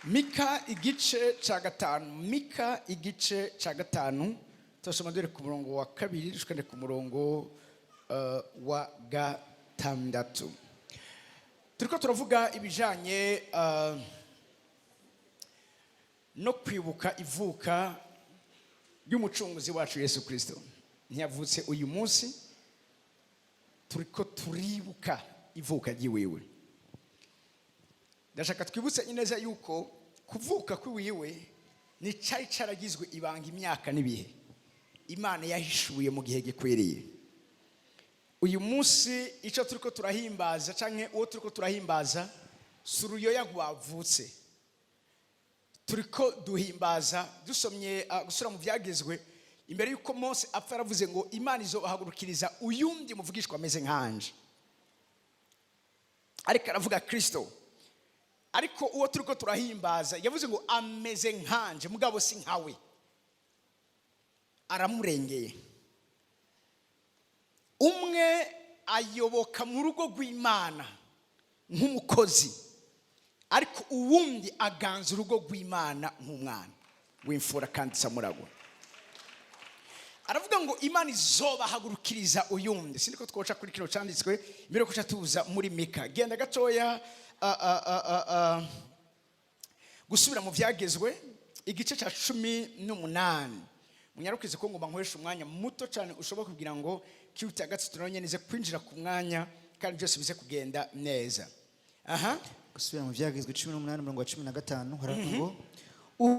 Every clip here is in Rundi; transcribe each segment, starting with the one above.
Mika igice ca gatanu. Mika igice ca gatanu. Turasoma dore ku murongo wa kabiri dushikane ku murongo wa gatandatu. Turiko turavuga ibijanye no kwibuka ivuka ry'umucunguzi wacu Yesu Kristo. Ntiyavutse uyu munsi, turiko turibuka ivuka ryiwewe. Ndashaka twibutse ineza yuko kuvuka kwiwiwe ni cari caragizwe ibanga imyaka n'ibihe Imana yahishuye mu gihe gikwiriye. Uyu munsi ico turiko turahimbaza canke uwo turiko turahimbaza suruyoya gwavutse. Turiko duhimbaza dusomye gusura mu vyagezwe imbere yuko Mose apfa yaravuze ngo Imana izobahagurukiriza uyundi muvugishwa ameze nkanje. Ariko aravuga Kristo. Ariko uwo turiko turahimbaza yavuze ngo ameze nkanje mugabo si nkawe. Aramurengeye. Umwe ayoboka mu rugo rw'Imana nk'umukozi, ariko uwundi aganza urugo rw'Imana nk'umwana w'imfura kandi samuragwa. Aravuga ngo Imana izobahagurukiriza uyundi. Sindiko twoca kuri kino canditswe mbere ko tuza muri Mika. Genda gatoya gusubira mu vyagezwe igice ca 18. Munyarukize ko ngomba nkoresha umwanya muto cyane ushoboka kugira ngo kiruta gatatu turonye nize kwinjira ku mwanya kandi byose bize kugenda neza. Gusubira mu vyagezwe 18:15 haravuga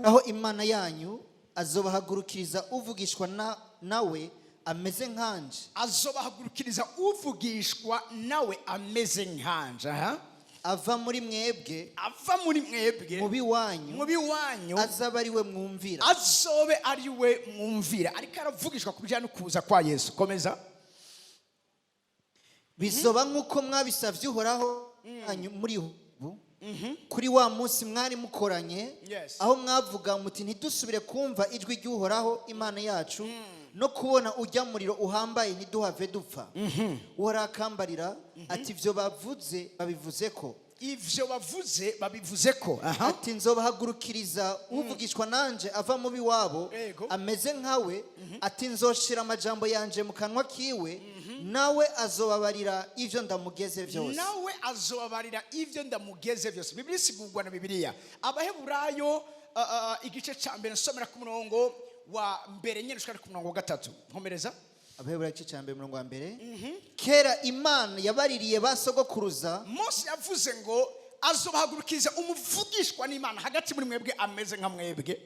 aho Imana yanyu azobahagurukiriza uvugishwa nawe ameze nkanje. Azobahagurukiriza uvugishwa nawe ameze nkanje. Ava muri mwebwe mubi wanyu azaba ari we mwumvira. Azobe ari we mwumvira. Ariko aravugishwa kubijana kuza kwa Yesu. Komeza. Bizoba nkuko mwabisavye uhoraho muri ubu kuri wa munsi mwari mukoranye, aho mwavuga muti ntidusubire kumva ijwi ry'uhoraho Imana yacu no kubona ujya muriro uhambaye ntiduhave dupfa. Warakambarira ati ivyo bavuze babivuze ko ati nzobahagurukiriza uvugishwa nanje ava mu biwabo ameze nkawe. Ati nzoshira amajambo yanje mu kanwa kiwe nawe azobabarira ivyo ndamugeze byose. Biblia isigurwa na Bibiliya. Abaheburayo igice ca mbere nsomera ku murongo wa mbere nyene ushaka ku murongo wa gatatu. Nkomereza. Abaheburayo igice ca mbere murongo wa mbere. Kera Imana yabaririye basogokuruza. Mose yavuze ngo azobahagurukiriza umuvugishwa n'Imana hagati muri mwebwe ameze nka mwebwe.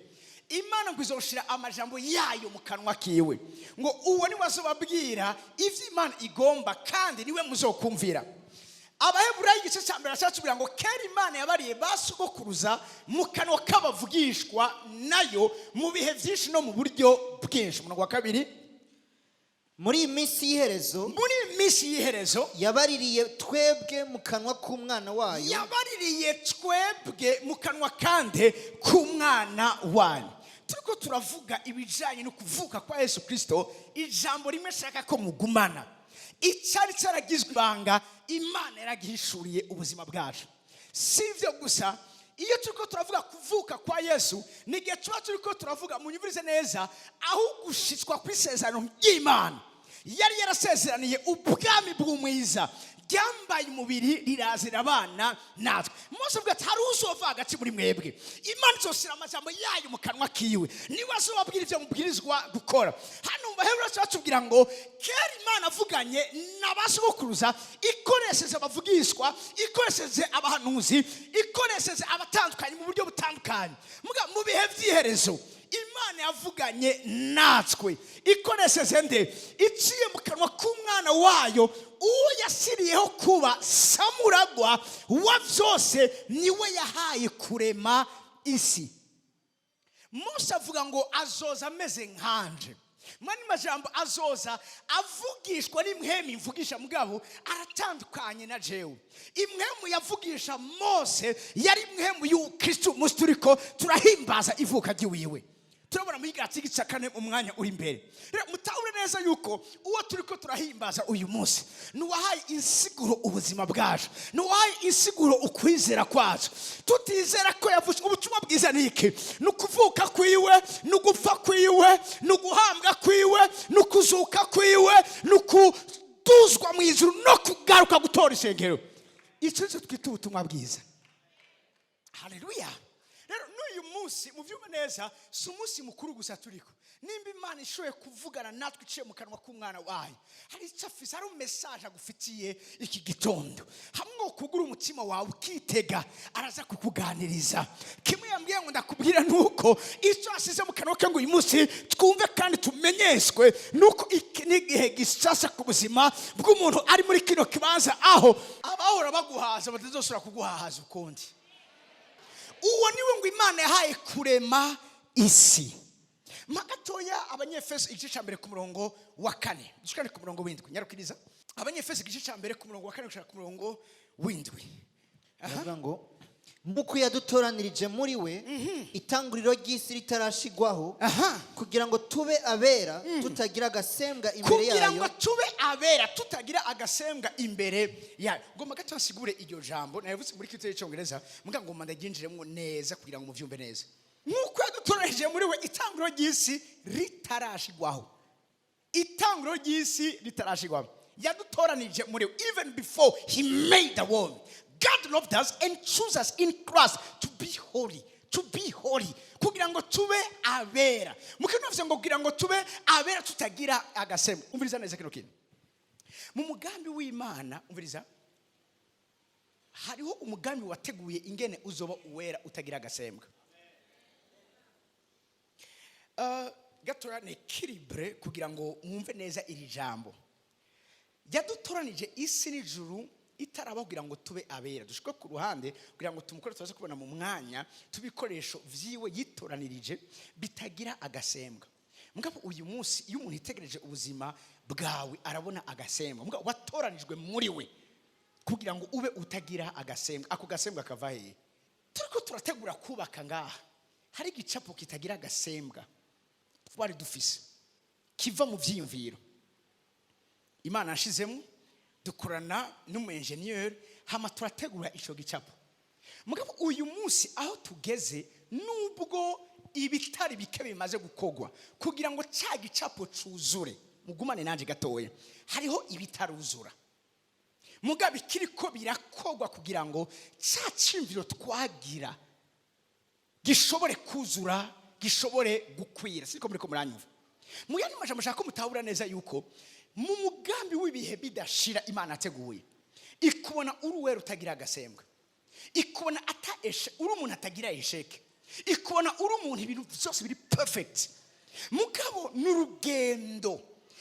Imana ngo izoshira amajambo yayo mu kanwa kiwe, ngo uwo ni wazobabwira ivyo Imana igomba kandi niwe muzokumvira. Abaheburayo igice ca mbere cyatubwira ngo kera Imana yabariye basogokuruza mu kanwa k'abavugishwa nayo mu bihe vyinshi no mu buryo bwinshi. Umurongo wa kabiri. Muri iminsi y'iherezo yabaririye twebwe mu kanwa k'umwana wayo. Turiko turavuga ibijanye no kuvuka kwa Yesu Kristo. Ijambo rimwe shaka ko mugumana. Icari caragizwe ibanga Imana yaragihishuriye ubuzima bwacu. Sivyo gusa, iyo turiko turavuga kuvuka kwa Yesu ni gihe tuba turiko turavuga munyumvirize neza aho gushitswa kw'isezerano ry'Imana. Yari yarasezeraniye ubwami bw'umwiza ryambaye umubiri rirazira abana natwe. Mose avuga ati hari uzova hagati muri mwebwe, Imana izoshyira amajambo yayo mu kanwa kiwe niwe azobabwira ivyo mubwirizwa gukora. Hano mu Baheburayo batubwira ngo kera Imana avuganye n'abasogokuruza ikoresheje abavugishwa, ikoresheje abahanuzi, ikoresheje abatandukanye mu buryo butandukanye. Mu bihe vy'iherezo Imana yavuganye natwe ikoresheje nde? Iciye mu kanwa k'umwana wayo uwo yasiriyeho kuba samuragwa wa vyose, niwe yahaye kurema isi. Mose avuga ngo azoza ameze nkanje. Mani majambo azoza avugishwa n'imwemu imvugisha mugabo aratandukanye na jewe. Imwemu yavugisha Mose yari imwemu y'Ukristo. Musi turiko turahimbaza ivuka ryiwiwe. turabona muri Galatiya igice cya 4 umwanya uri imbere. Rero mutahure neza yuko uwo turiko turahimbaza uyu munsi nuwahaye insiguro ubuzima bwacu, nuwahaye insiguro ukwizera kwacu. Tutizera ko yavuze ubutumwa bwiza niki, nukuvuka kwiwe, nugupfa kwiwe, nuguhambwa kwiwe, nukuzuka kwiwe, nukuduzwa mu ijuru no kugaruka gutora isengero. Icyo twita ubutumwa bwiza. Haleluya. Rero n'uyu munsi mu byumva neza si umunsi mukuru gusa turiko. Nimba Imana ishoboye kuvugana natwe iciye mu kanwa k'umwana wayo, hari icyo afise, hari message agufitiye iki gitondo. Hamwe kugura umutima wawe ukitega araza kukuganiriza. Kimwe yambwiye ngo ndakubwira nuko icyo asize mu kanwa ke ngo uyu munsi twumve kandi tumenyeswe nuko igihe gisasa ku buzima bw'umuntu ari muri kino kibanza aho abahora baguhaza batazosura kuguhahaza ukundi. Uwo niwe ngo Imana yahaye kurema isi. Magatoya Abanyefeso igice cya mbere ku murongo wa 4 dushikane ku murongo w'indwi nyarukiriza. Abanyefeso igice cya mbere ku murongo wa 4 gushika ku murongo w'indwi. Avuga ngo muko yadutoranirije muri we itanguriro ry'isi ritarashigwaho kugira ngo tube abera tutagira agasembwa imbere yayo. Kugira ngo tube abera tutagira agasembwa imbere yayo. Ngoma gato nsigure iryo jambo navuze muri kitero cy'Icyongereza muga ngoma ndaginjiremo neza kugira ngo muvyumve neza. Muko yadutoranirije muri we itanguriro ry'isi ritarashigwaho. Itanguriro ry'isi ritarashigwaho. Yadutoranirije muri we even before he made the world. God loved us and chose us in Christ to be holy. To be holy. Kugira ngo tube abera. Mukino avuze ngo kugira ngo tube abera tutagira agasembwa. Umviriza neza kino kintu. Mu mugambi w'Imana, umviriza, hariho umugambi wateguye ingene uzoba uwera utagira agasembwa. Gatora ne equilibre kugira ngo mwumve neza iri jambo. Yadutoranije isi n'ijuru itarababwira ngo tube abera. Dushike ku ruhande kugira ngo tumukore tuzaze kubona mu mwanya tubikoresho vyiwe yitoranirije bitagira agasembwa. Mugabo uyu munsi iyo umuntu itegereje ubuzima bwawe arabona agasembwa. Mugabo watoranijwe muri we kugira ngo ube utagira agasembwa. Ako gasembwa kava he? Turiko turategura kubaka ngaha. Hari igicapo kitagira agasembwa twari dufise kiva mu vyiyumviro Imana yashizemo, dukorana n'umu engineer hama turategura ico gicapo. Mugabo uyu munsi aho tugeze nubwo ibitari bike bimaze gukogwa kugira ngo cya gicapo cuzure, mugumane nanje gatoya, hariho ibitaruzura. Mugabo kiriko birakogwa kugira ngo cya cimviro twagira gishobore kuzura, gishobore gukwira. Siko muri ko muranyumva. Muyani majambo shaka mutahura neza yuko mu mugambi w'ibihe bidashira Imana ateguye ikubona uruwera utagira agasembwa, ikubona uri umuntu atagira esheke, ikubona uri umuntu ibintu byose biri perfect. Mugabo n'urugendo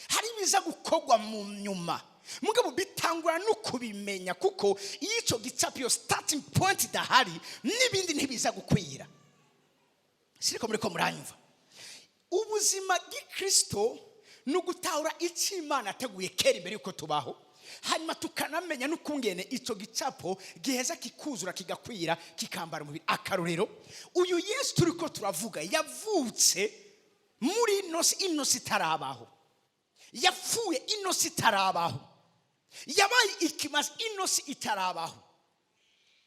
hari biza gukogwa mu nyuma, mugabo bitangura no kubimenya kuko ico gicapo starting point dahari n'ibindi ntibiza gukwira. Siko muri ko muranyumva. Ubuzima bw'Ikristo nugutahura icyo Imana ateguye kera imbere yuko tubaho, hanyuma tukanamenya n'ukungene ico gicapo giheza kikuzura kigakwira kikambara umubiri. Akarorero uyu Yesu turiko turavuga yavutse muri inosi itarabaho, yapfuye inosi itarabaho, yabaye ikimazi inosi itarabaho.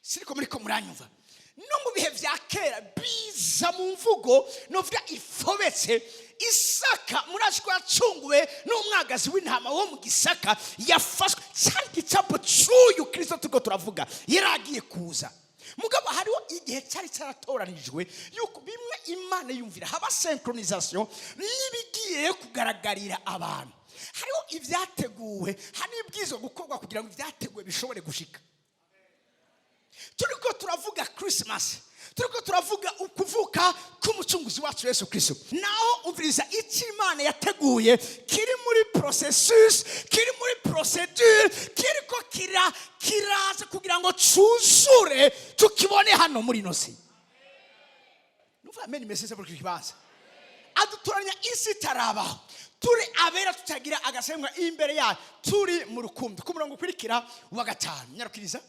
Siriko muri ko muranyumva. No mu bihe vya kera biza mu mvugo novuga ifobetse. Isaka murashwa yacunguwe n'umwagazi w'intama wo mu gisaka yafashwe cyari gicapo cy'uyu Kristo tuko turavuga yaragiye kuza. Mugabo hariho igihe cyari cyaratoranijwe yuko bimwe Imana yumvira haba synchronisation nibigiye kugaragarira abantu. Hariho ivyateguwe, hari ibwizo gukorwa kugira ngo ivyateguwe bishobore gushika. Turiko turavuga Christmas, turiko turavuga ukuvuka k'umucunguzi wacu Yesu Kristo. Naho umviriza icyo Imana yateguye kiri muri processus, kiri muri procedure, kiriko kiraza kugira ngo cuzure tukibone hano muri nosi. Nuva amen message pour kibaza. Adutoranya isi tarabaho. Turi abera tutagira agasembwa imbere yayo, turi mu rukundo. Ku murongo ukurikira wa 5 nyarukiriza.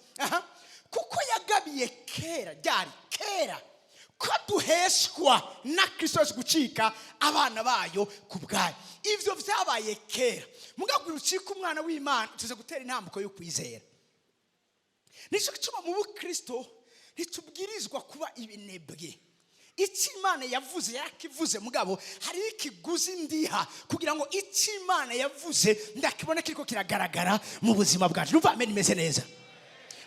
Kuko yagabiye kera ko duheshwa na Kristo Yesu gucika abana bayo ku bwayo. Ivyo vyabaye kera, mugabo ucika umwana w'Imana tuze gutera intambuko yo kwizera. Nico gituma mu Kristo ntitubwirizwa kuba ibinebwe. Icyo Imana yavuze yarakivuze, mugabo hari ikiguzi ndiha kugira ngo icyo Imana yavuze ndakibona kiriko kiragaragara mu buzima bwacu. Numva amen imeze neza.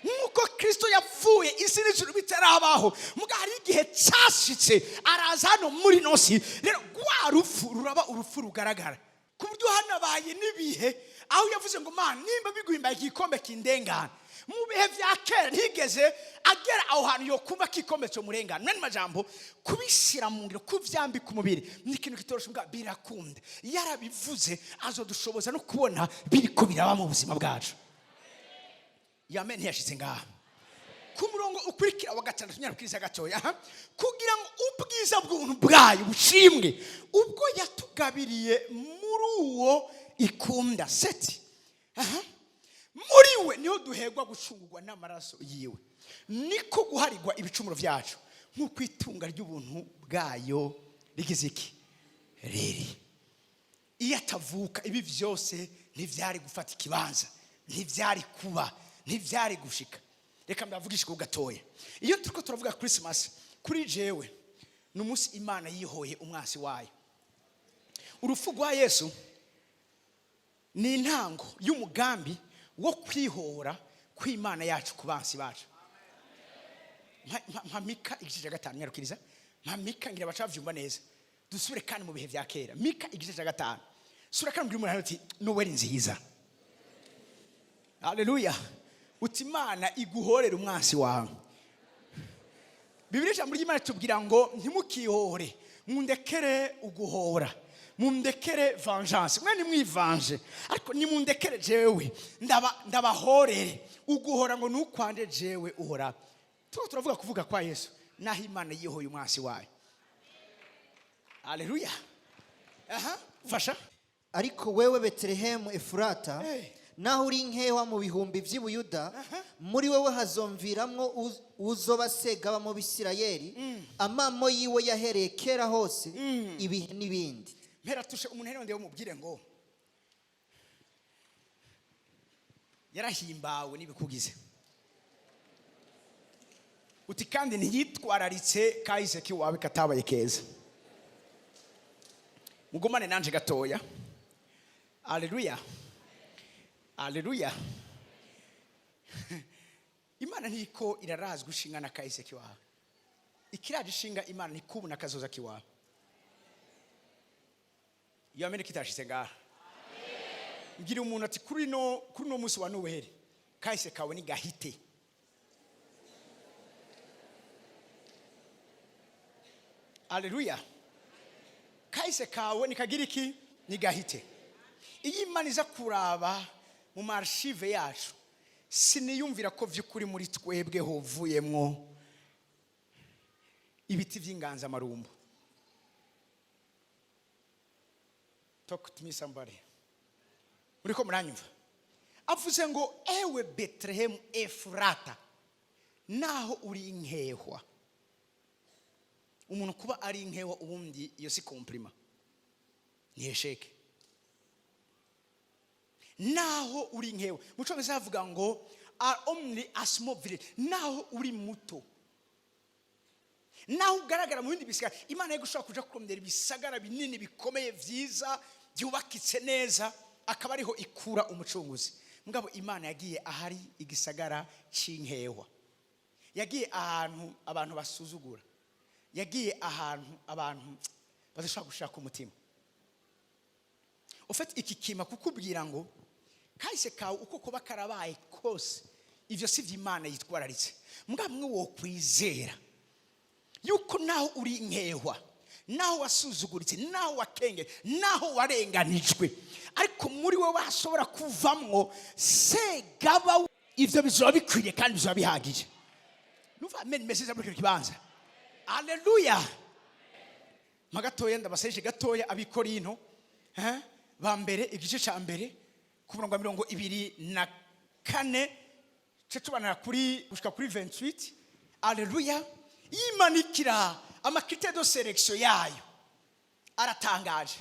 Nkuko Kristo yapfuye isi n'ijuru bitarabaho, muga hari igihe cyashitse araza hano muri nosi, rero gwa rufu ruraba urufu rugaragara. Ku buryo hanabaye nibihe aho yavuze ngo Mana nimba biguhimbaye igikombe kindengana. Mu bihe vya kera ntigeze agera aho hantu yo kumva kikombe cyo murengana. Nani majambo kubishira mu ngiro kuvyambika umubiri ni ikintu kitoroshe, mbwa birakunda. Yarabivuze azodushoboza no kubona biriko biraba mu buzima bwacu. Amen yashitse ngaha. Ku murongo ukurikira wa gatandatu nyarukiriza gatoya, kugira ngo ubwiza bw'ubuntu bwayo bushimwe ubwo yatugabiriye muri uwo ikunda seti. Muri we niho duhegwa gucungurwa n'amaraso yiwe, niko guharigwa ibicumuro vyacu nk'uko itunga ry'ubuntu bwayo rigize iki riri. Iyo atavuka ibi vyose ntivyari gufata ikibanza, ntivyari kuba, ntivyari gushika. Reka mbavugishe ko gatoya. Iyo turiko turavuga Christmas, kuri jewe n'umunsi Imana yihoye umwasi wayo. Urufu rwa Yesu ni intango y'umugambi wo kwihora kw'Imana yacu ku bansi bacu. Mika igice cya 5 nyarukiriza. Mika ngira bacavyumva neza. Dusubire kandi mu bihe vya kera. Mika igice cya 5. Sura kandi muri ati Noel nziza. Haleluya. Uti Imana iguhorera umwansi wawe. Bibiliya muri Imana tubwira ngo ntimukihore, mundekere uguhora. Mundekere vengeance. Mwe nimwivanje. Ariko nimundekere jewe ndabahorere. Uguhora ngo nukwande jewe uhora. Turavuga kuvuga kwa Yesu naho Imana yihoye umwasi wayo. Haleluya. Fasha. Ariko wewe Betelehemu Efurata, naho uri nkewa mu bihumbi by'Ubuyuda, muri wewe hazomviramwo uzobasega mu Bisirayeli, amamo yiwe yahereye kera hose, ibihe n'ibindi. Mpera tushe umuntu rero ndiye mubwire ngo yarahimbawe n'ibikugize. Uti kandi ntiyitwararitse kahise kiwawe katabaye keza. Mugumane nanje gatoya. Haleluya. Haleluya. Imana ntiko irarazwa ushinga na kahise kiwawe. Ikiraje ishinga Imana ni kubuna kazoza kiwawe. Yamene kitashitse ngaha. Ngira umuntu ati kuri no munsi wa Noheli kahise kawe ni gahite. Haleluya. Kahise kawe ni kagira iki ni gahite. Iyi Imana iza kuraba mu marshive yacu, siniyumvira ko vyukuri muri twebwe hovuyemwo ibiti vy'inganza marumbo. Talk to me somebody. Muriko muranyumva? Avuze ngo ewe Betlehemu Efurata, naho uri inkehwa. Umuntu kuba ari inkewa ubundi iyo si compliment. Ni esheke. Naho uri inkewa. Mucongereza avuga ngo are only a small village. Naho uri muto. Naho ugaragara mu bindi bisigara. Imana yigushaka kuja kurondera ibisagara binini bikomeye vyiza byubakitse neza, akaba ariho ikura umucunguzi. Mugabo Imana yagiye ahari igisagara c'inkewa. Yagiye ahantu abantu basuzugura. Yagiye ahantu abantu badashaka gushaka umutima. Ufite iki kima kukubwira ngo kahise kawe uko kuba karabaye kose ivyo si vy'Imana yitwararitse. Mwe wo kwizera yuko naho uri inkehwa, naho wasuzuguritse, naho wakenge, naho warenganijwe, ariko muri we bashobora kuvamwo segaba ivyo bizoba bikwiriye kandi bizoba bihagije. Nuva amen message muri kibanza. Haleluya. Magatoya ndabaseje gatoya abikorinto ba mbere igice ca mbere ku murongo wa 24 cyo tubana kuri gushika kuri 28. Haleluya. yimanikira amakritère de sélection yayo aratangaje.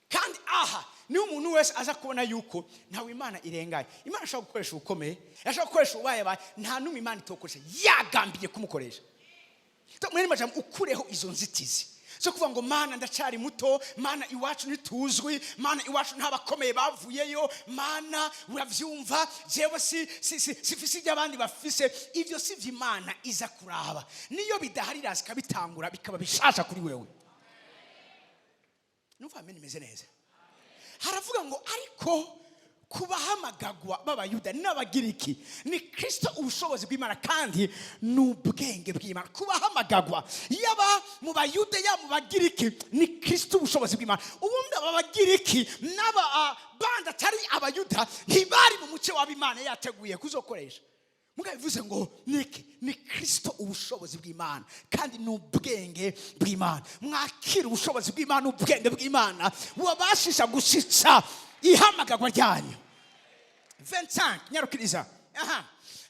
Kandi aha ni umuntu wese aza kubona yuko ntawe Imana irengaye. Imana ashobora gukoresha ubukomeye, ashobora gukoresha ubaye, nta numwe Imana itokoresha yagambiye kumukoresha. Mwene majambo ukureho izo nzitizi zo kuvuga ngo Mana ndacari muto, Mana iwacu ntituzwi, Mana iwacu ntabakomeye bavuyeyo, Mana uravyumva jewe sifisi by'abandi bafise. Ivyo si vy'Imana iza kuraba. Niyo bidaharira zikabitangura bikaba bishasha kuri wewe. Numva amene meze neza. Haravuga ngo ariko kubahamagagwa b'Abayuda n'Abagiriki ni Kristo ubushobozi bw'Imana kandi n'ubwenge bw'Imana. Kubahamagagwa yaba mu Bayuda ya mu Bagiriki ni Kristo ubushobozi bw'Imana. Ubundi Abagiriki n'abandi atari Abayuda ntibari mu muce w'Imana yateguye kuzokoresha. Mugabe bivuze ngo ni Kristo ubushobozi bw'Imana kandi n'ubwenge bw'Imana. Mwakira ubushobozi bw'Imana n'ubwenge bw'Imana wabashisha gushitsa ihamagagwa ryanyu. 25 nyarukiriza.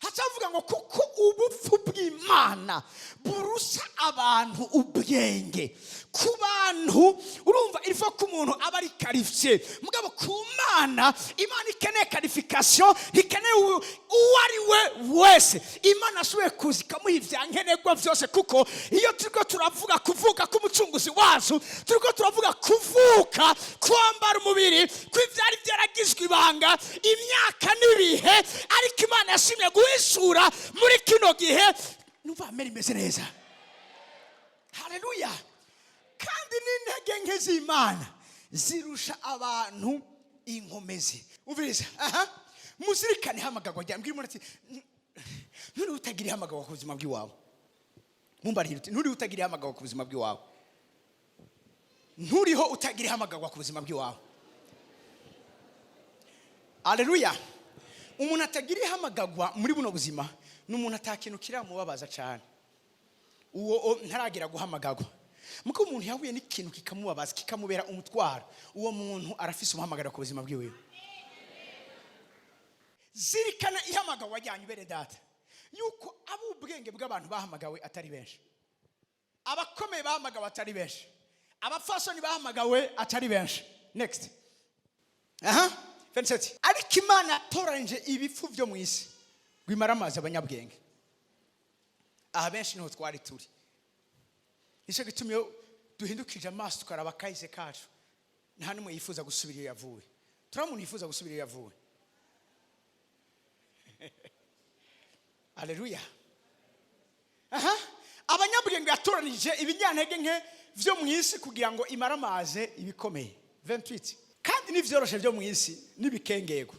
Hacavuga ngo kuko ubupfu bw'Imana burusha abantu ubwenge. Ku bantu urumva ilfo ko umuntu aba ari qualifié, mugabo ku Mana Imana ikeneye qualification, ikeneye uwari we wese. Imana ashoboye kuzikamuha ivyankenerwa vyose, kuko iyo turiko turavuga kuvuka k'umucunguzi wacu, turiko turavuga kuvuka kwambara umubiri kw'ivyari byaragizwe ibanga imyaka n'ibihe, ariko Imana yashimye guhishura muri kino gihe. Numva ameri meze neza. Haleluya. Kandi n'intege nke z'Imana zirusha abantu inkomezi. Umviriza, muzirikane hamagagwa rya mbwira ati nturi utagira hamagagwa ku buzima bw'iwawe. Mumbarira uti nturi utagira hamagagwa ku buzima bw'iwawe. Nturiho utagira hamagagwa ku buzima bw'iwawe. Haleluya. Umuntu atagira hamagagwa muri buno buzima n'umuntu atakintu kiramubabaza cyane. Uwo ntaragira guhamagagwa. Muko umuntu yahuye n'ikintu kikamubabaza kikamubera umutwaro, uwo muntu arafise umuhamagara ku buzima bwiwe. Zirikana ihamagagwa ryanyu bere data yuko abo ubwenge bw'abantu bahamagawe atari benshi, abakomeye bahamagawe atari benshi, abafasoni bahamagawe atari benshi. Next. 27. Ariko Imana yatoranyije ibifu byo mu isi gwimara amazi abanyabwenge. Aha benshi niho twari turi. Nicyo gitumye duhindukije amaso tukaraba kahise kacu. Nta numwe yifuza gusubira iyo yavuye. Turamuntu yifuza gusubira iyo yavuye. Haleluya. Abanyabwenge yatoranije ibinyantege nke byo mu isi kugira ngo imara amazi ibikomeye. 28. Kandi n'ivyoroshe byo mu isi nibikengego.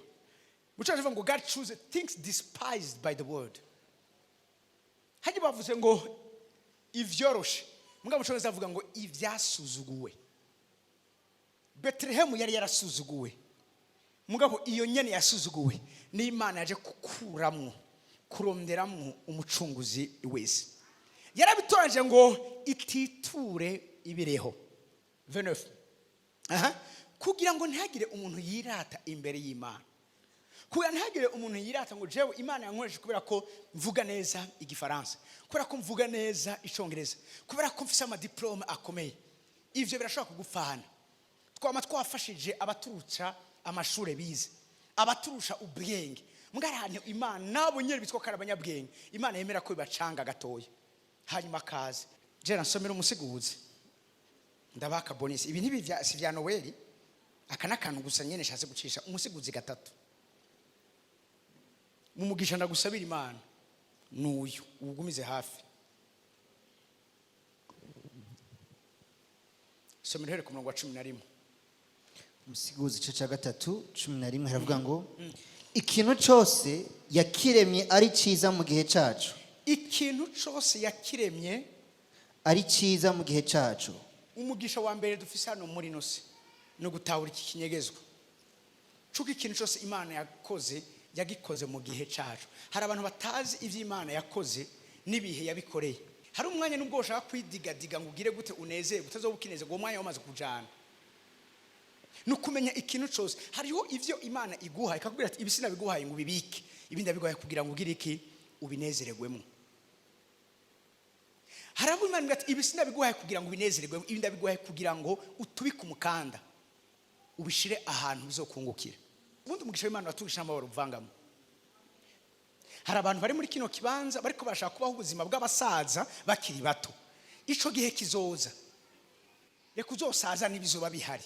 Mucaje ngo God choose things despised by the world. Haje bavuze ngo ivyoroshe, mugabo mucaje avuga ngo ivyasuzuguwe. Bethlehem yari yarasuzuguwe, mugabo iyo nyene yasuzuguwe ni Imana yaje kukuramwo kuronderamwo umucunguzi wese. Yarabitoraje ngo ititure ibireho. 29. Kugira ngo ntihagire umuntu yirata imbere y'Imana. Kugira ntihagire umuntu yirata ngo jewe Imana yankoresheje kubera ko mvuga neza igifaransa, kubera ko mvuga neza icongereza, kubera ko mfise amadiplome akomeye. Ivyo birashobora kugufana. Twama twafashije abaturusha amashure bize, abaturusha ubwenge. Mwarahane Imana nabo nyeri bitwa karabanyabwenge. Imana yemera ko bibacanga gatoya. Hanyuma kaze je nasomera umusiguzi ndabaka bonus. Ibi ntibi si vya Noel, akana kantu gusa nyene shatse gucisha umusiguzi gatatu. Mumugisha ndagusabira Imana nuyu ugumize hafi. Somera here ku murongo wa 11. Umusiguzi cyo cya gatatu 11 haravuga ngo ikintu cyose yakiremye ari cyiza mu gihe cyacu. Ikintu cyose yakiremye ari cyiza mu gihe cyacu. Umugisha wa mbere dufise hano muri nose no gutahura iki kinyegezwa. Cuko ikintu cyose Imana yakoze yagikoze mu gihe cyacu. Hari abantu batazi ivyo Imana yakoze nibihe yabikoreye. Hari umwanya nubwo ushaka kwidigadiga ngo ugire gute unezeye utazobukineze ngo umwanya wamaze kujana. Nukumenya ikintu cyose hariho ivyo Imana iguha ikakubwira ati ibisina biguhaye ngo bibike, ibindi biguhaye kugira ngo ugire iki ubinezeregwemo. harabu Imana ngati ibi sinabiguhaye kugira ngo binezererwe, ibi ndabiguhaye kugira ngo utubike umukanda ubishire ahantu bizokungukira. Ubundi umugisha w'Imana watugisha amahoro uvangamo. Hari abantu bari muri kino kibanza bariko bashaka kubaho ubuzima bw'abasaza bakiri bato. Ico gihe kizoza, reka uzosaza n'ibizoba bihari.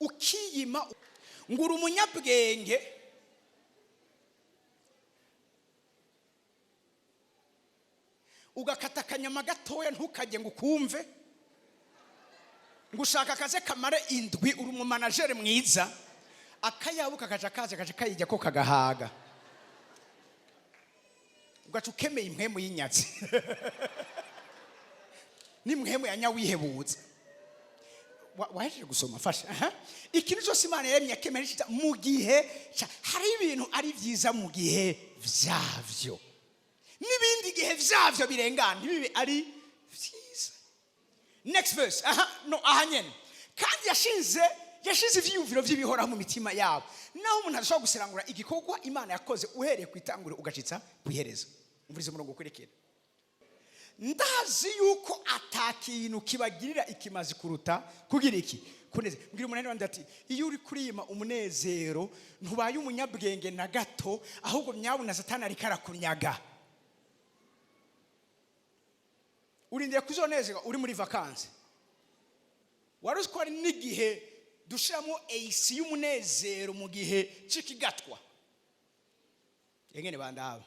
Ukiyima ngura umunyabwenge ugakata akanyama gatoya ntukajye ngo ukumve, ngo ushaka akaze kamare indwi, uri umumanajeri mwiza, akayabuka kaje kayijya ko kagahaga, ugaca ukemeye impwemu y'inyatsi n'imwemu ya nyawihebutse. Wahejeje gusoma fasha. Ikintu cyose Imana yaremye yakemeye mu gihe, hari ibintu ari byiza mu gihe vyavyo, n'ibindi gihe vyavyo birengana bibe ari vyiza. Next verse. Nyene kandi yashize ivyiyumviro vy'ibihora mu mitima yabo. Naho umuntu ashobora guserangura igikorwa Imana yakoze uhereye ku itangure ugashitsa kwihereza. Umvirize umurongo ukurikira. Ndazi yuko atakintu kibagirira ikimazi kuruta kugira iki kuneze. Mbwira umunani wandi ati iyo uri kurima umunezero ntubaye umunyabwenge na gato, ahubwo myabu na Satani ari karakunyaga. Urindiye kuzonezerwa uri muri vacances. Waruzi ko ari n'igihe dushiramo AC y'umunezero mu gihe cikigatwa. Yengene bandaba.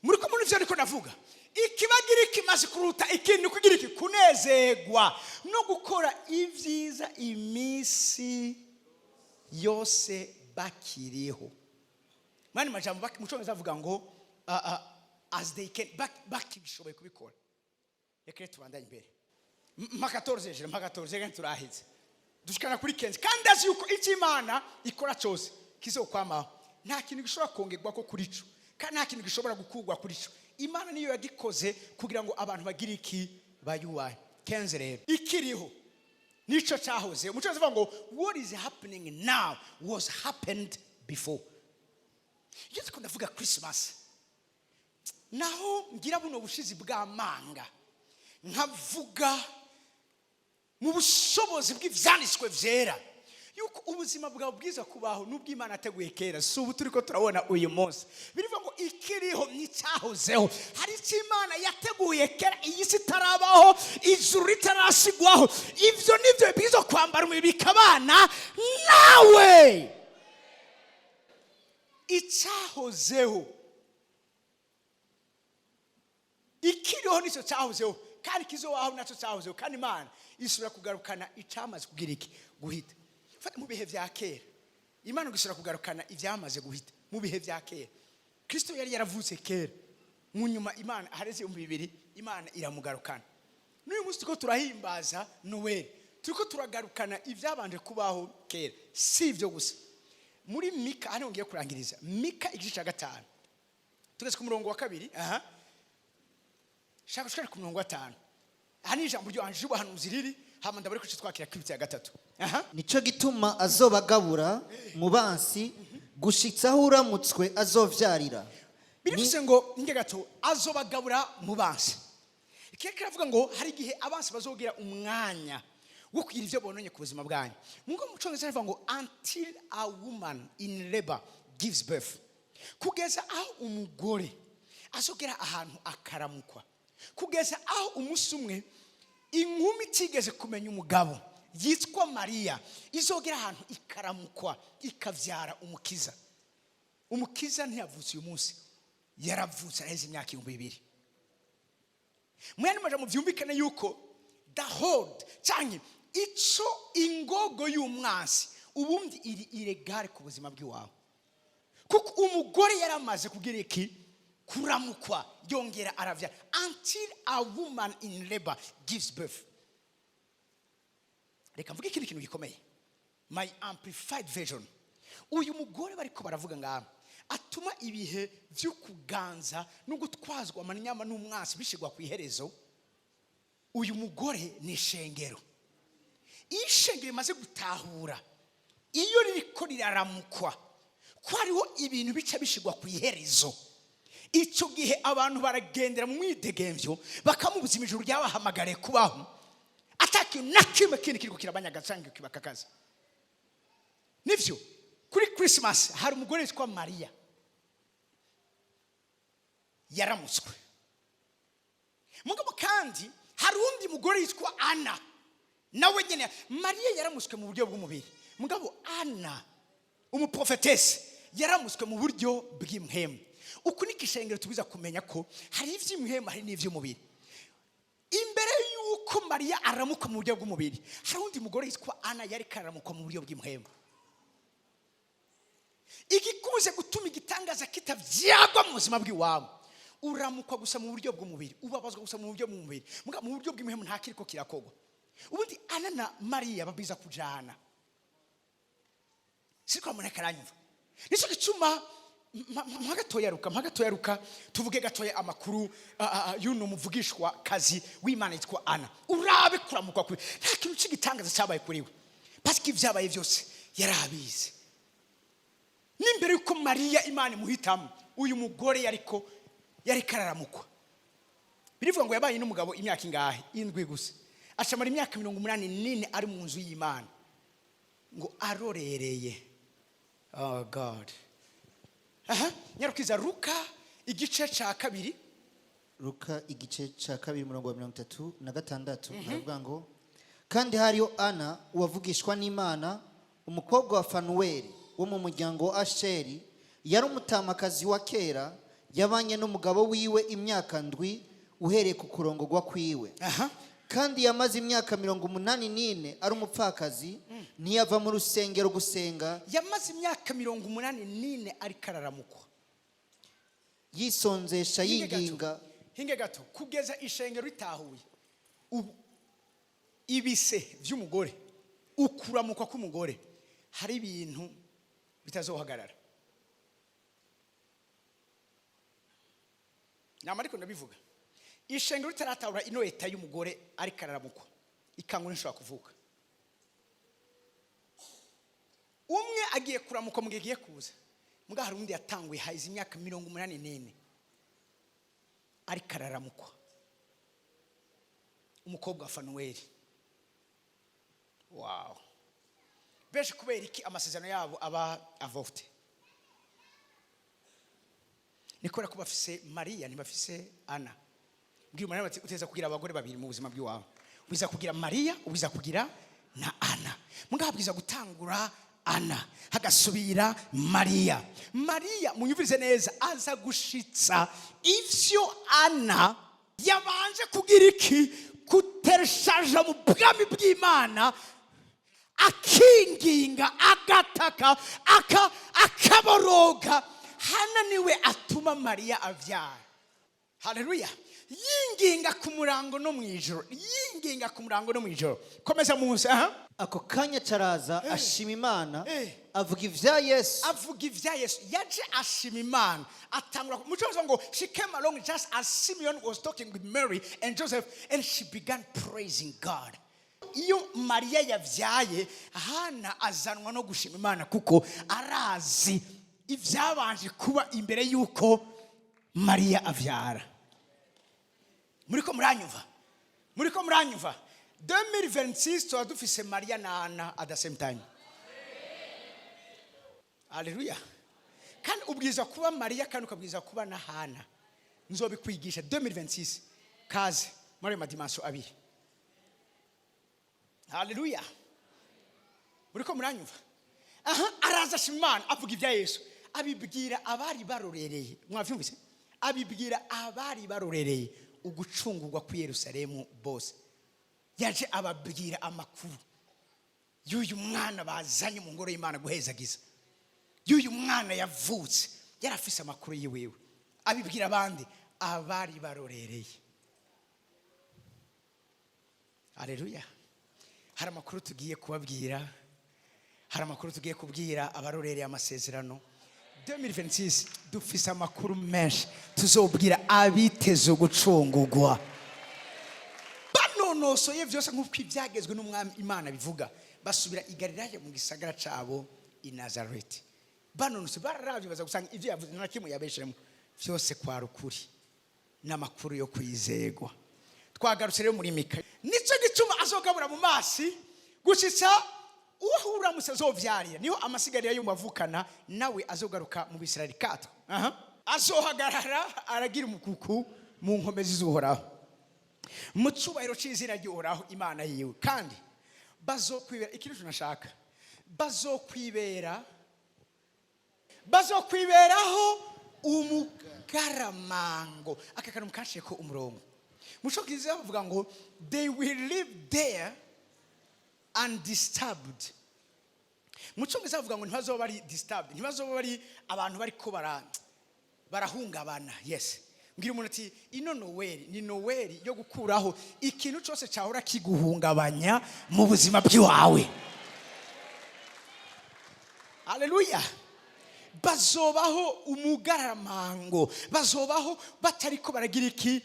Muri ko muri vyo ariko navuga. Ikibagira ikimazi kuruta ikintu kugira iki kunezerwa no gukora ivyiza imisi yose bakiriho. Mani majambo muconza avuga ngo as they can bakibishoboye kubikora. Reka tubandanye imbere. Mpaka 14 turahize. Dushikana kuri kenzi kandi azi yuko Imana ikora cyose kizokwamaho. Nta kintu gishobora kongerwa ko kuri cyo. Kandi nta kintu gishobora gukugwa kuri cyo. Imana niyo yagikoze kugira ngo abantu bagire iki bayubaye. Kenzi rero ikiriho nico cyahoze. Umuco avuga ngo what is happening now was happened before. Yesu ko ndavuga Christmas. Naho ngira buno bushizi bw'amanga. Nkavuga mu bushobozi bw'ivyanditswe vyera yuko ubuzima bwawe bwiza kubaho n'ubwo Imana ateguye kera, si ubu turiko turabona uyu munsi. Birivuga ngo ikiriho nicyahozeho. Hari icyo Imana yateguye kera, iyi si tarabaho, ijuru ritarasigwaho. Ivyo nivyo bizo kwambara umubiri bikabana nawe. Icyahozeho, ikiriho nicyo cyahozeho, kandi kizobaho nacyo cyahozeho. Kandi Imana isubira kugarukana icamaze kugira iki guhita. Fata mu bihe vya kera Imana gisura kugarukana ivyamaze guhita mu bihe vya kera. Kristo yari yaravutse kera, mu nyuma Imana hareze 2000 Imana iramugarukana. N'uyu munsi tuko turahimbaza Noel, tuko turagarukana ivyabanje kubaho kera. Si ivyo gusa, muri Mika hano ngiye kurangiriza Mika igice cya 5 tugeze ku murongo wa 2. Shaka shaka ku murongo wa 5. Hani ijambo ryo anje ubuhanuzi riri hama ndabari kuce twakira kwibitse ya 3. Nico gituma azobagabura mu bansi gushitsaho uramutswe azovyarira. Birivuze ngo nge gato azobagabura mu bansi. Ikeke ravuga ngo hari gihe abansi bazogira umwanya wo kugira ivyo bononye ku buzima bwanyu. Mungo mucongereza ravuga ngo until a woman in labor gives birth. Kugeza aho umugore azogera ahantu akaramukwa. Kugeza aho umusumwe inkumi tigeze kumenya umugabo yitwa Maria izogera ahantu ikaramukwa ikavyara umukiza. Umukiza ntiyavutse uyu munsi, yaravutse aheze imyaka 2000. Mwene maje muvyumvikane yuko the hold canke ico ingogo y'umwansi ubundi iri iregare ku buzima bw'iwawe. Kuko umugore yaramaze kugira iki kuramukwa yongera aravyara until a woman in labor gives birth. Reka mvuge ikintu gikomeye, my amplified version. Uyu mugore bariko baravuga ngaho atuma ibihe byo kuganza no gutwazwa amanyama n'umwansi bishigwa ku iherezo. Uyu mugore ni shengero. Ishengero maze gutahura iyo ririko riraramukwa ko hariho ibintu bica bishigwa ku iherezo. icyo gihe abantu baragendera mu mwidegemvyo bakamubuza ijuru ryabahamagariye kubaho atakintu na kimwe kindi kiriko kirabanyaga cyangwa kibakakaza. Nivyo kuri Christmas hari umugore witwa Maria yaramutswe. Mugabo kandi hari undi mugore witwa Anna nawe nyene. Maria yaramutswe mu buryo bw'umubiri, mugabo Anna umuprofetesi yaramutswe mu buryo bw'imhemu. Uku ni kishengero tubiza kumenya ko hari ivy'imhemu hari n'ivy'umubiri. Imbere yuko Maria aramuka mu buryo bw'umubiri, hari undi mugore witwa Anna yari karamuka mu buryo bw'imhemu. Igikuze gutuma igitangaza kitavyagwa mu buzima bw'iwawe, uramukwa gusa mu buryo bw'umubiri, ubabazwa gusa mu buryo bw'umubiri, muga mu buryo bw'imhemu nta kiriko kirakogwa. Ubundi Anna na Maria babiza kujana. Siko amuneka aranyumva. Nico gituma mpagatoyaruka tuvuge gatoya amakuru yuno muvugishwa kazi w'Imana yitwa Anna. Urabe kuramukwa kuri nta kintu cy'igitangaza cyabaye kuri we, parce que ibyabaye byose yarabize. Nimbere yuko Maria Imana imuhitamo, uyu mugore yari kararamukwa. Birivuga ngo yabaye n'umugabo imyaka ingahe? 7 gusa. Ashamara imyaka 84 ari mu nzu y'Imana ngo arorereye. Oh God. Nyarukiza Luka igice ca 2. Luka igice ca 2 murongo wa 36 haravuga ngo kandi hariyo Anna uwavugishwa n'Imana, umukobwa wa Fanueli wo mu muryango wa Asheri, yari umutamakazi wa kera, yabanye n'umugabo wiwe imyaka 7 uhereye ku kurongorwa kwiwe. Kandi yamaze imyaka 84 ari umupfakazi, ntiyava mu rusengero gusenga. Yamaze imyaka 84 ari kararamukwa, yisonzesha yinginga. Hinge gato kugeza ishengero ritahuye ibise by'umugore, ukuramukwa k'umugore hari ibintu bitazohagarara. Namariko ndabivuga, ishengero ritaratahura ino eta y'umugore ari kararamukwa, ikangura nshobora kuvuka. Umwe agiye kuramuka mu gihe giye kuza, muga hari undi yatanguye haize imyaka 84 ari kararamukwa, umukobwa wa Fanueli. Wow. Beshe kubera iki amasezerano yabo aba avorte? Nikora ko bafise Maria ntibafise Anna. Mbwira Maria bati uteza kugira abagore babiri mu buzima bw'iwawe, ubiza kugira Maria, ubiza kugira na Anna. Mugabwiza gutangura Anna hagasubira Maria. Maria munyumvirize neza, aza gushitsa ivyo Anna yabanje kugira iki, kutershaja mu bwami bw'Imana, akinginga agataka akaboroga. Hana niwe atuma Maria avyara. Haleluya. Yinginga ku murango no mwijoro, yinginga ku murango no mwijoro. Komeza munsi. Ako kanya caraza ashima Imana, avuga ivya Yesu. Yaje ashima Imana, atangura mucozo ngo she came along just as Simeon was talking with Mary and Joseph, and she began praising God. Iyo Maria yavyaye, Hana azanwa no gushima Imana kuko arazi ivyabanje kuba imbere yuko Maria avyara. Muriko muranyumva 2026 tuba dufise Maria na Anna at the same time. Haleluya. Kandi ubwiza kuba Maria kandi ukabwiza kuba na Hana. Nzobikwigisha 2026 kaze muri madimanso abiri. Haleluya. Muriko muranyumva? Araza Shimana avuga ivya Yesu, abibwira abari barorereye. Mwavyumvise? Abibwira abari barorereye ugucungurwa ku Yerusalemu bose. Yaje ababwira amakuru y'uyu mwana bazanye mu ngoro y'Imana guhezagiza, y'uyu mwana yavutse yarafise amakuru yiwewe. Abibwira abandi abari barorereye. Haleluya. Hari amakuru tugiye kubabwira, hari amakuru tugiye kubwira abarorereye amasezerano. 2026 dufise amakuru menshi tuzobwira abiteze gucungurwa. Banonosoye vyose nk'uko ivyagezwe n'umwami Imana bivuga, basubira i Galilaya mu gisagara cabo i Nazareti. Banonosoye bararavye baza gusanga ivyo yavuze na kimwe yabeshemo. byose kwari ukuri n'amakuru yo kwizegwa. Twagarutse rero muri Mika, nicyo gituma azogabura mu masi gushitsa uhura musazovyarira, niho amasigarira yo mavukana nawe azogaruka mu Bisirayeli kato. Azohagarara aragira umukuku mu nkomezi z'Uhoraho, mu cyubahiro cy'izina ry'Uhoraho Imana yiwe, kandi bazokwibera ikintu tunashaka, bazokwiberaho umugaramango. Aka kantu mukashiye ko umurongo mushokiza bavuga ngo they will live there undisturbed. Mucyongereza bavuga ngo ntibazoba bari disturbed, ntibazoba bari abantu bariko barahungabana. Yes, ngira umuntu ati ino Noel ni Noel yo gukuraho ikintu cyose cyahora kiguhungabanya mu buzima bw'iwawe. Haleluya. Bazobaho umugaramango, bazobaho batariko baragira iki,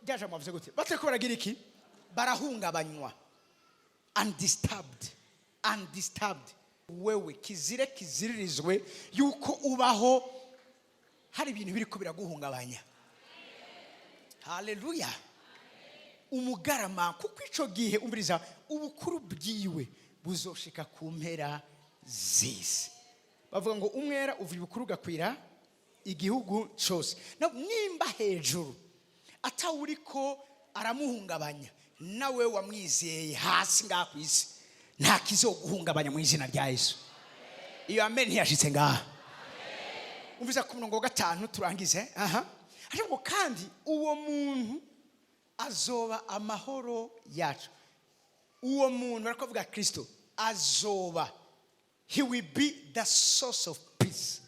byaje mwavuze gute, batariko baragira iki, barahungabanywa. Undisturbed. Wewe kiziririzwe yuko ubaho hari ibintu biriko biraguhungabanya. Haleluya. Umugarama kuko ico gihe umviriza ubukuru bwiwe buzoshika ku mpera zisi. Bavuga ngo umwera uvuye ibukuru gakwira igihugu cyose. Nimba hejuru atawuriko aramuhungabanya, nawe wamwizeye hasi ngakwisi nta kizoguhungabanya mu izina rya Yesu. Iyo amen ntiyashitse ngaha. Umvise ku murongo wa 5 turangize. Ariko kandi uwo muntu azoba amahoro yacu. Uwo muntu barakuvuga Kristo azoba, he will be the source of peace.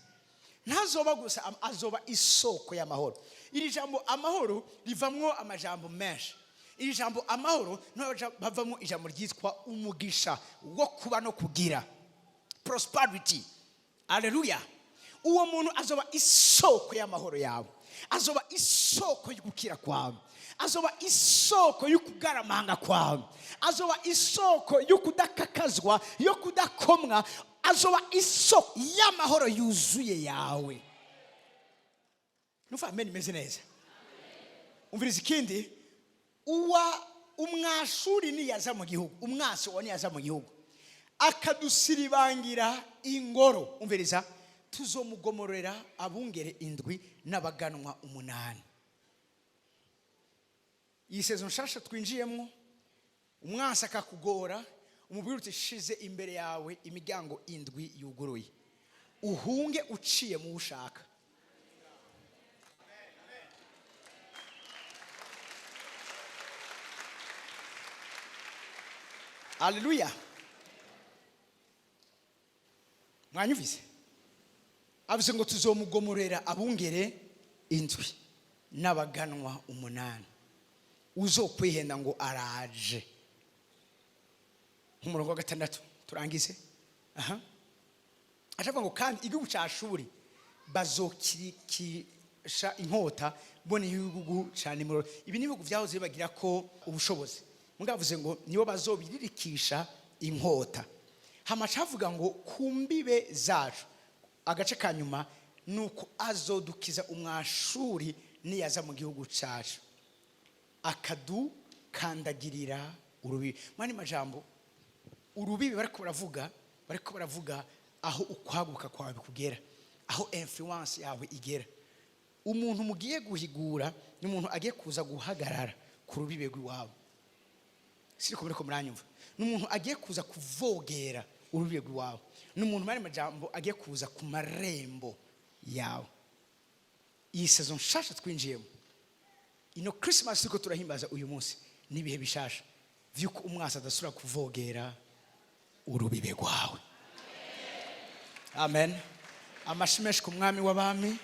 Ntazoba gusa, azoba isoko y'amahoro. Iri jambo amahoro rivamwo amajambo menshi. Iri jambo amahoro bavamo ijambo ryitwa umugisha wo kuba no kugira, prosperity. Haleluya. Uwo muntu azoba isoko y'amahoro yawe, azoba isoko y'ugukira kwawe, azoba isoko y'ukugaramanga kwawe, azoba isoko y'ukudakakazwa, yo kudakomwa, azoba isoko y'amahoro yuzuye yawe. Nufa amen meze neza. Umviriza ikindi, umwashuri niyaza mu gihugu, umwasi wa niyaza mu gihugu akadusiribangira ingoro, umviriza tuzomugomorera abungere 7 n'abaganwa 8. Iyi season nshasha twinjiyemo, umwasi akakugora, umubwira uti shize imbere yawe imiryango 7 yuguruye, uhunge uciye mu ushaka. Haleluya. Mwanyumvise? Avuze ngo tuzomugomorera abungere 7 n'abaganwa 8. Uzokwihenda ngo araje. Umurongo wa 6 turangize. Avuga ngo kandi igihugu cya Ashuri bazokirikisha inkota bone ibihugu cyane mu ibi nibihugu byahoze bagira ko ubushobozi. Mungavuze ngo nibo bazobiririkisha inkota. Hamacavuga ngo kumbibe zacu. Agace kanyuma nuko azodukiza umwashuri niyaza mu gihugu cyacu akadukandagirira urubibi. Mwani majambo urubibi bariko baravuga aho ukwaguka kwawe kugera, aho influence yawe igera. Umuntu mugiye guhigura ni umuntu agiye kuza guhagarara ku rubibe rw'iwawe. Siriko bariko muranyumva. Ni umuntu agiye kuza kuvogera urubibe rw'iwawe. Ni umuntu mari majambo agiye kuza ku marembo yawe. Iyi season nshasha twinjiyemo, ino Christmas turiko turahimbaza uyu munsi, nibihe bishasha vyuko umwasi adasura kuvogera urubibe rwawe. Amen. Amashimesh ku mwami w'abami.